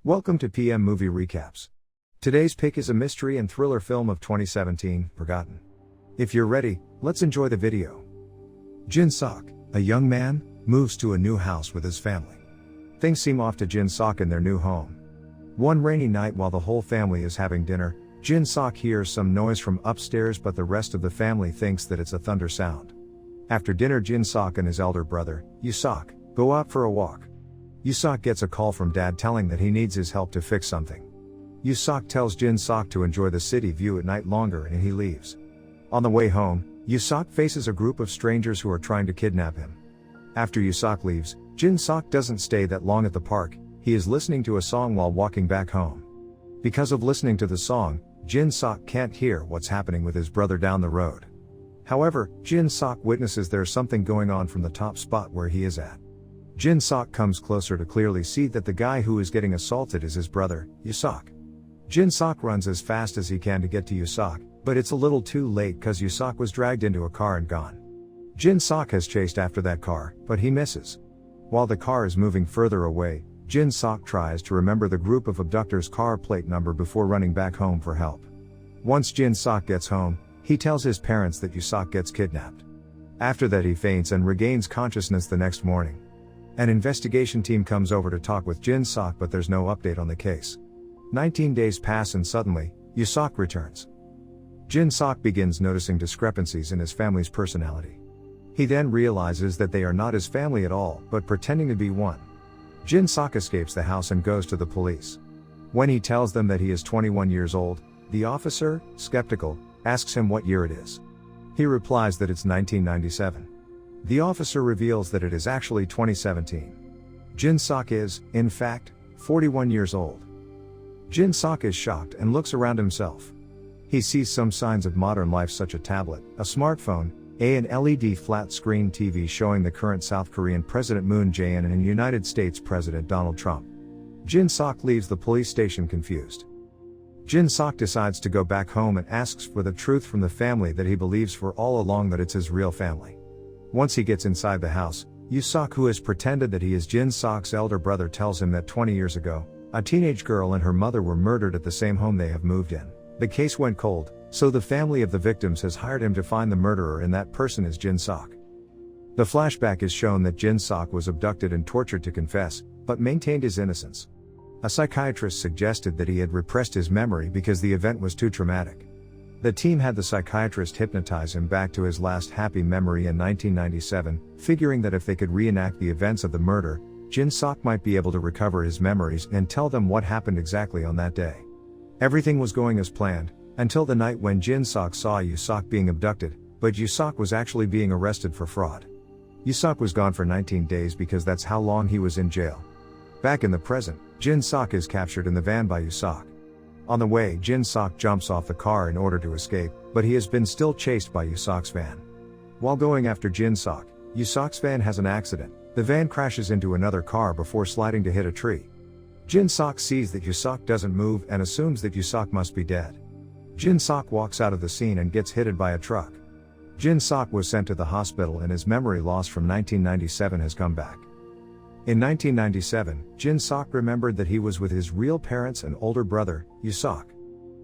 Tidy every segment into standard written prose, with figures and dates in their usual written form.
Welcome to PM Movie Recaps. Today's pick is a mystery and thriller film of 2017, Forgotten. If you're ready, let's enjoy the video. Jin Sok, a young man, moves to a new house with his family. Things seem off to Jin Sok in their new home. One rainy night while the whole family is having dinner, Jin Sok hears some noise from upstairs, but the rest of the family thinks that it's a thunder sound. After dinner, Jin Sok and his elder brother, Sok, go out for a walk. Sok gets a call from Dad telling that he needs his help to fix something. Sok tells Jin Sok to enjoy the city view at night longer, and he leaves. On the way home, Sok faces a group of strangers who are trying to kidnap him. After Sok leaves, Jin Sok doesn't stay that long at the park. He is listening to a song while walking back home. Because of listening to the song, Jin Sok can't hear what's happening with his brother down the road. However, Jin Sok witnesses there's something going on from the top spot where he is at. Jin Sok comes closer to clearly see that the guy who is getting assaulted is his brother, Sok. Jin Sok runs as fast as he can to get to Sok, but it's a little too late cause Sok was dragged into a car and gone. Jin Sok has chased after that car, but he misses. While the car is moving further away, Jin Sok tries to remember the group of abductors' car plate number before running back home for help. Once Jin Sok gets home, he tells his parents that Sok gets kidnapped. After that, he faints and regains consciousness the next morning. An investigation team comes over to talk with Jin Sok, but there's no update on the case. 19 days pass and suddenly, Sok returns. Jin Sok begins noticing discrepancies in his family's personality. He then realizes that they are not his family at all, but pretending to be one. Jin Sok escapes the house and goes to the police. When he tells them that he is 21 years old, the officer, skeptical, asks him what year it is. He replies that it's 1997. The officer reveals that it is actually 2017. Jin Sok is, in fact, 41 years old. Jin Sok is shocked and looks around himself. He sees some signs of modern life, such as a tablet, a smartphone, an LED flat-screen TV showing the current South Korean President Moon Jae-in and United States President Donald Trump. Jin Sok leaves the police station confused. Jin Sok decides to go back home and asks for the truth from the family that he believes for all along that it's his real family. Once he gets inside the house, Sok, who has pretended that he is Jin Sok's elder brother, tells him that 20 years ago, a teenage girl and her mother were murdered at the same home they have moved in. The case went cold, so the family of the victims has hired him to find the murderer, and that person is Jin Sok. The flashback is shown that Jin Sok was abducted and tortured to confess, but maintained his innocence. A psychiatrist suggested that he had repressed his memory because the event was too traumatic. The team had the psychiatrist hypnotize him back to his last happy memory in 1997, figuring that if they could reenact the events of the murder, Jin Sok might be able to recover his memories and tell them what happened exactly on that day. Everything was going as planned, until the night when Jin Sok saw Sok being abducted, but Sok was actually being arrested for fraud. Sok was gone for 19 days because that's how long he was in jail. Back in the present, Jin Sok is captured in the van by Sok. On the way, Jin Sok jumps off the car in order to escape, but he has been still chased by Sok's van. While going after Jin Sok, Sok's van has an accident. The van crashes into another car before sliding to hit a tree. Jin Sok sees that Sok doesn't move and assumes that Sok must be dead. Jin Sok walks out of the scene and gets hit by a truck. Jin Sok was sent to the hospital and his memory loss from 1997 has come back. In 1997, Jin Sok remembered that he was with his real parents and older brother, Sok.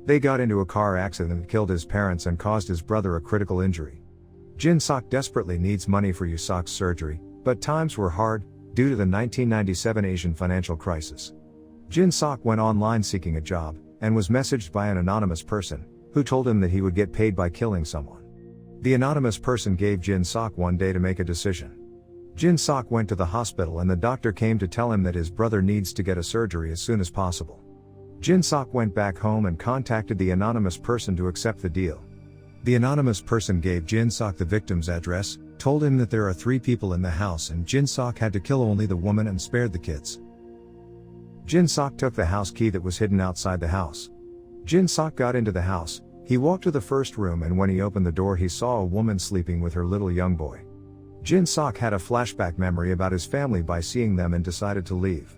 They got into a car accident that killed his parents and caused his brother a critical injury. Jin Sok desperately needs money for Sok's surgery, but times were hard, due to the 1997 Asian financial crisis. Jin Sok went online seeking a job, and was messaged by an anonymous person, who told him that he would get paid by killing someone. The anonymous person gave Jin Sok one day to make a decision. Jin Sok went to the hospital and the doctor came to tell him that his brother needs to get a surgery as soon as possible. Jin Sok went back home and contacted the anonymous person to accept the deal. The anonymous person gave Jin Sok the victim's address, told him that there are 3 people in the house and Jin Sok had to kill only the woman and spared the kids. Jin Sok took the house key that was hidden outside the house. Jin Sok got into the house, he walked to the first room and when he opened the door he saw a woman sleeping with her little young boy. Jin Sok had a flashback memory about his family by seeing them and decided to leave.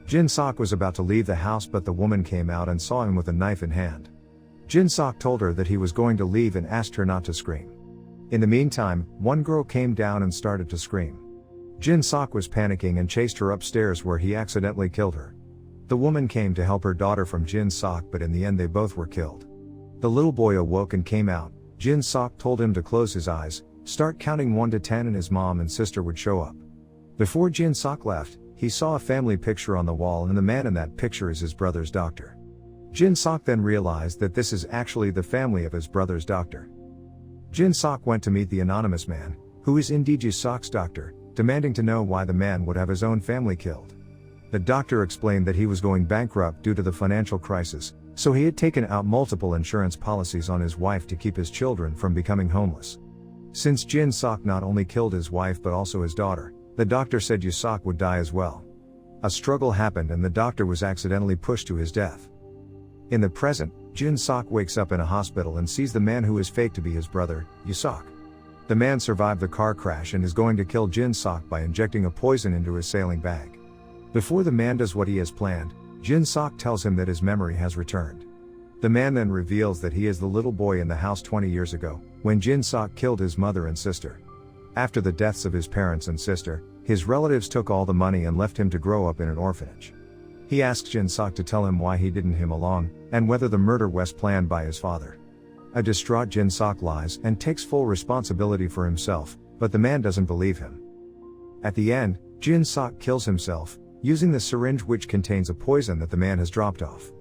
Jin Sok was about to leave the house but the woman came out and saw him with a knife in hand. Jin Sok told her that he was going to leave and asked her not to scream. In the meantime, one girl came down and started to scream. Jin Sok was panicking and chased her upstairs where he accidentally killed her. The woman came to help her daughter from Jin Sok, but in the end they both were killed. The little boy awoke and came out. Jin Sok told him to close his eyes, start counting 1 to 10, and his mom and sister would show up. Before Jin Sok left, he saw a family picture on the wall, and the man in that picture is his brother's doctor. Jin Sok then realized that this is actually the family of his brother's doctor. Jin Sok went to meet the anonymous man, who is indeed Ji Sok's doctor, demanding to know why the man would have his own family killed. The doctor explained that he was going bankrupt due to the financial crisis, so he had taken out multiple insurance policies on his wife to keep his children from becoming homeless. Since Jin Sok not only killed his wife but also his daughter, the doctor said Ji Sok would die as well. A struggle happened and the doctor was accidentally pushed to his death. In the present, Jin Sok wakes up in a hospital and sees the man who is fake to be his brother, Ji Sok. The man survived the car crash and is going to kill Jin Sok by injecting a poison into his sailing bag. Before the man does what he has planned, Jin Sok tells him that his memory has returned. The man then reveals that he is the little boy in the house 20 years ago, when Jin Sok killed his mother and sister. After the deaths of his parents and sister, his relatives took all the money and left him to grow up in an orphanage. He asks Jin Sok to tell him why he didn't him along, and whether the murder was planned by his father. A distraught Jin Sok lies and takes full responsibility for himself, but the man doesn't believe him. At the end, Jin Sok kills himself, using the syringe which contains a poison that the man has dropped off.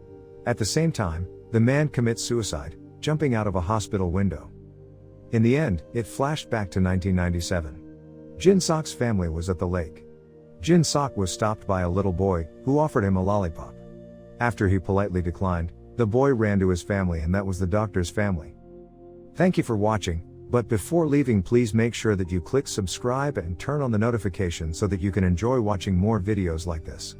At the same time, the man commits suicide, jumping out of a hospital window. In the end, it flashed back to 1997. Jin Sok's family was at the lake. Jin Sok was stopped by a little boy, who offered him a lollipop. After he politely declined, the boy ran to his family, and that was the doctor's family. Thank you for watching, but before leaving, please make sure that you click subscribe and turn on the notification so that you can enjoy watching more videos like this.